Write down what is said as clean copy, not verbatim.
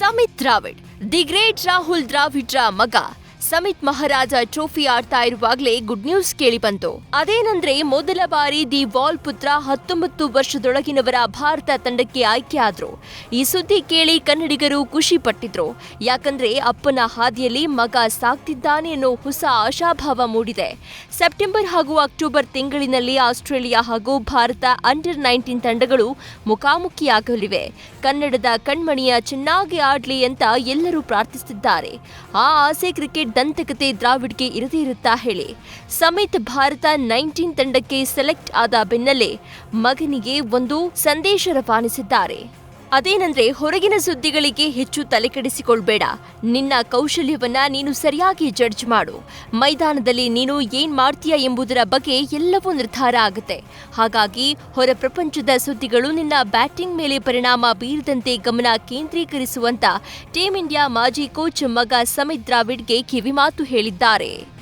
Samit Dravid, the great Rahul ದ್ರಾವಿಡ್ರ ಮಗ ಸಮಿತ್ ಮಹಾರಾಜ trophy ಆಡ್ತಾ ಇರುವಾಗಲೇ ಗುಡ್ ನ್ಯೂಸ್ ಕೇಳಿ ಬಂತು. ಅದೇನಂದ್ರೆ ಮೊದಲ ಬಾರಿ ದಿ ವಾಲ್ ಪುತ್ರ 19 ವರ್ಷದೊಳಗಿನವರ ಭಾರತ ತಂಡಕ್ಕೆ ಆಯ್ಕೆ ಆದ್ರು. ಈ ಸುದ್ದಿ ಕೇಳಿ ಕನ್ನಡಿಗರು ಖುಷಿ ಪಟ್ಟಿದ್ರು. ಯಾಕಂದ್ರೆ ಅಪ್ಪನ ಹಾದಿಯಲ್ಲಿ ಮಗ ಸಾಗ್ತಿದ್ದಾನೆ ಅನ್ನೋ ಹೊಸ ಆಶಾಭಾವ ಮೂಡಿದೆ. ಸೆಪ್ಟೆಂಬರ್ ಹಾಗೂ ಅಕ್ಟೋಬರ್ ತಿಂಗಳಿನಲ್ಲಿ ಆಸ್ಟ್ರೇಲಿಯಾ ಹಾಗೂ ಭಾರತ ಅಂಡರ್ 19 ತಂಡಗಳು ಮುಖಾಮುಖಿಯಾಗಲಿವೆ. ಕನ್ನಡದ ಕಣ್ಮಣಿಯ ಚೆನ್ನಾಗಿ ಆಡ್ಲಿ ಅಂತ ಎಲ್ಲರೂ ಪ್ರಾರ್ಥಿಸುತ್ತಿದ್ದಾರೆ. ಆ ಆಸೆ ಕ್ರಿಕೆಟ್ ದಂತಕತೆ ದ್ರಾವಿಡ್ಗೆ ಇರದೇ ಇರುತ್ತಾ ಹೇಳಿ. ಸಮಿತ್ ಭಾರತ 19 ತಂಡಕ್ಕೆ ಸೆಲೆಕ್ಟ್ ಆದ ಬೆನ್ನಲ್ಲೇ ಮಗನಿಗೆ ಒಂದು ಸಂದೇಶ ರವಾನಿಸಿದ್ದಾರೆ. ಅದೇನಂದ್ರೆ, ಹೊರಗಿನ ಸುದ್ದಿಗಳಿಗೆ ಹೆಚ್ಚು ತಲೆಕೆಡಿಸಿಕೊಳ್ಬೇಡ. ನಿನ್ನ ಕೌಶಲ್ಯವನ್ನ ನೀನು ಸರಿಯಾಗಿ ಜಡ್ಜ್ ಮಾಡು. ಮೈದಾನದಲ್ಲಿ ನೀನು ಏನ್ ಮಾಡ್ತೀಯ ಎಂಬುದರ ಬಗ್ಗೆ ಎಲ್ಲವೂ ನಿರ್ಧಾರ ಆಗುತ್ತೆ. ಹಾಗಾಗಿ ಹೊರ ಪ್ರಪಂಚದ ಸುದ್ದಿಗಳು ನಿನ್ನ ಬ್ಯಾಟಿಂಗ್ ಮೇಲೆ ಪರಿಣಾಮ ಬೀರದಂತೆ ಗಮನ ಕೇಂದ್ರೀಕರಿಸುವಂತ ಟೀಂ ಇಂಡಿಯಾ ಮಾಜಿ ಕೋಚ್ ಮಗ ಸಮಿತ್ ದ್ರಾವಿಡ್ಗೆ ಕಿವಿಮಾತು ಹೇಳಿದ್ದಾರೆ.